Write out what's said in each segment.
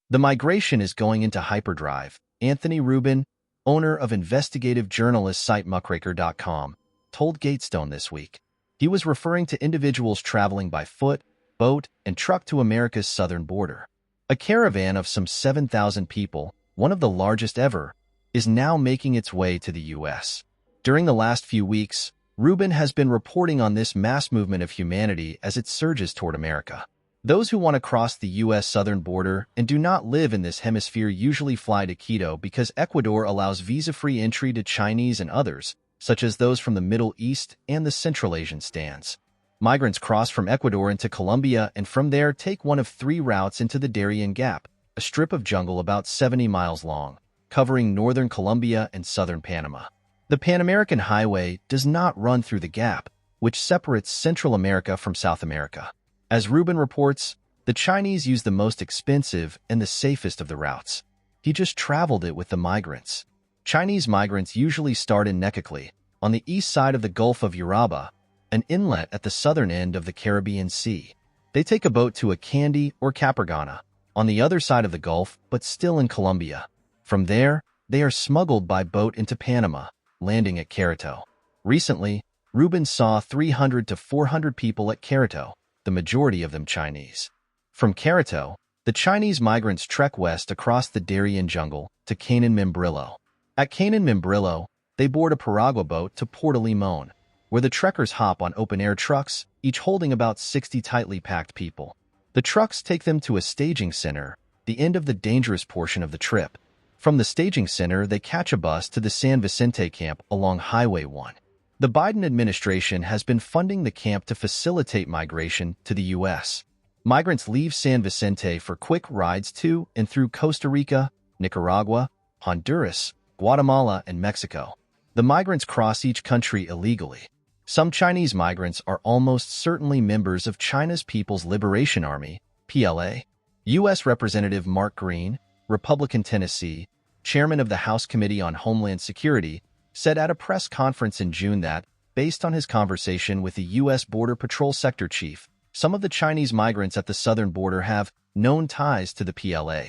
The migration is going into hyperdrive. Anthony Rubin, owner of investigative journalist site muckraker.com, told Gatestone this week. He was referring to individuals traveling by foot, boat, and truck to America's southern border. A caravan of some 7,000 people, one of the largest ever, is now making its way to the U.S. During the last few weeks, Rubin has been reporting on this mass movement of humanity as it surges toward America. Those who want to cross the U.S. southern border and do not live in this hemisphere usually fly to Quito because Ecuador allows visa-free entry to Chinese and others, such as those from the Middle East and the Central Asian stands. Migrants cross from Ecuador into Colombia and from there take one of 3 routes into the Darien Gap, a strip of jungle about 70 miles long, covering northern Colombia and southern Panama. The Pan American Highway does not run through the gap, which separates Central America from South America. As Rubin reports, the Chinese use the most expensive and the safest of the routes. He just traveled it with the migrants. Chinese migrants usually start in Necoclí, on the east side of the Gulf of Urabá, an inlet at the southern end of the Caribbean Sea. They take a boat to Acandí or Capurganá, on the other side of the Gulf but still in Colombia. From there, they are smuggled by boat into Panama, landing at Quito. Recently, Rubin saw 300 to 400 people at Quito, the majority of them Chinese. From Quito, the Chinese migrants trek west across the Darien jungle to Cainan Membrillo. At Cainan Membrillo, they board a piragua boat to Puerto Limón, where the trekkers hop on open-air trucks, each holding about 60 tightly packed people. The trucks take them to a staging center, the end of the dangerous portion of the trip. From the staging center, they catch a bus to the San Vicente camp along Highway 1. The Biden administration has been funding the camp to facilitate migration to the U.S. Migrants leave San Vicente for quick rides to and through Costa Rica, Nicaragua, Honduras, Guatemala, and Mexico. The migrants cross each country illegally. Some Chinese migrants are almost certainly members of China's People's Liberation Army, PLA. U.S. Representative Mark Green, Republican Tennessee, chairman of the House Committee on Homeland Security, said at a press conference in June that, based on his conversation with the U.S. Border Patrol sector chief, some of the Chinese migrants at the southern border have known ties to the PLA.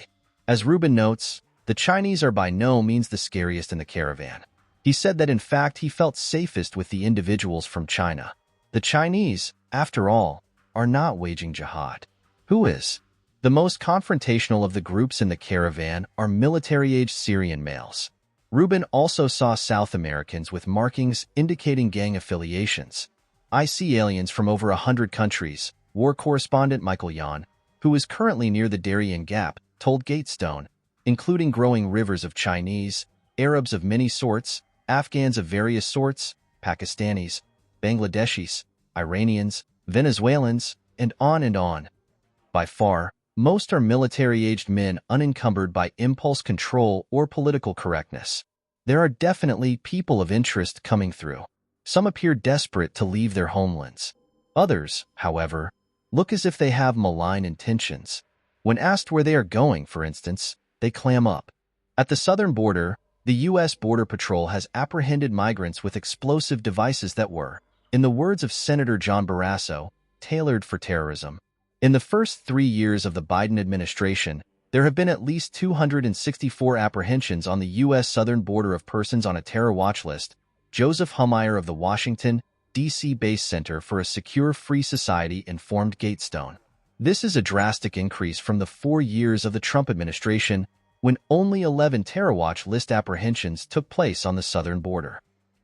As Rubin notes, the Chinese are by no means the scariest in the caravan. He said that in fact he felt safest with the individuals from China. The Chinese, after all, are not waging jihad. Who is? The most confrontational of the groups in the caravan are military-aged Syrian males. Rubin also saw South Americans with markings indicating gang affiliations. I see aliens from over 100 countries, war correspondent Michael Yan, who is currently near the Darien Gap, told Gatestone, including growing rivers of Chinese, Arabs of many sorts, Afghans of various sorts, Pakistanis, Bangladeshis, Iranians, Venezuelans, and on and on. By far, most are military-aged men unencumbered by impulse control or political correctness. There are definitely people of interest coming through. Some appear desperate to leave their homelands. Others, however, look as if they have malign intentions. When asked where they are going, for instance, they clam up. At the southern border, the U.S. Border Patrol has apprehended migrants with explosive devices that were, in the words of Senator John Barrasso, tailored for terrorism. In the first 3 years of the Biden administration, there have been at least 264 apprehensions on the U.S. southern border of persons on a terror watch list, Joseph Hummeyer of the Washington, D.C.-based Center for a Secure Free Society informed Gatestone. This is a drastic increase from the 4 years of the Trump administration, when only 11 terror watch list apprehensions took place on the southern border.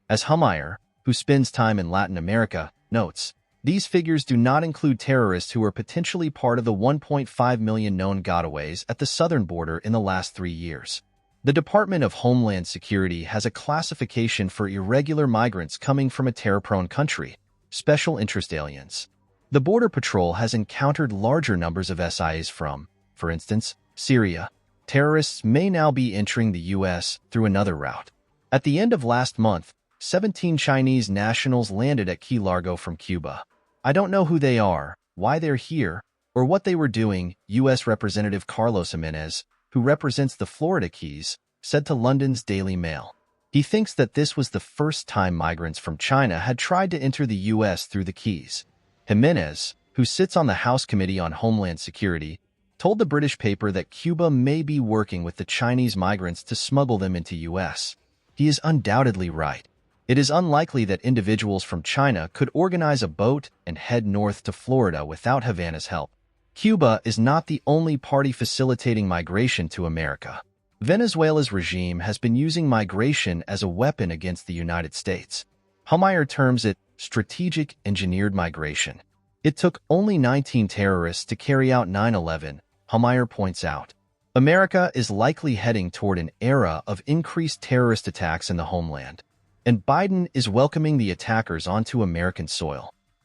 As Hummeyer, who spends time in Latin America, notes, these figures do not include terrorists who are potentially part of the 1.5 million known gotaways at the southern border in the last 3 years. The Department of Homeland Security has a classification for irregular migrants coming from a terror-prone country, special interest aliens. The Border Patrol has encountered larger numbers of SIAs from, for instance, Syria. Terrorists may now be entering the U.S. through another route. At the end of last month, 17 Chinese nationals landed at Key Largo from Cuba. I don't know who they are, why they're here, or what they were doing, U.S. Representative Carlos Jimenez, who represents the Florida Keys, said to London's Daily Mail. He thinks that this was the first time migrants from China had tried to enter the U.S. through the Keys. Jimenez, who sits on the House Committee on Homeland Security, told the British paper that Cuba may be working with the Chinese migrants to smuggle them into U.S. He is undoubtedly right. It is unlikely that individuals from China could organize a boat and head north to Florida without Havana's help. Cuba is not the only party facilitating migration to America. Venezuela's regime has been using migration as a weapon against the United States. Hallmeyer terms it strategic engineered migration. It took only 19 terrorists to carry out 9/11, Hallmeyer points out. America is likely heading toward an era of increased terrorist attacks in the homeland, and Biden is welcoming the attackers onto American soil.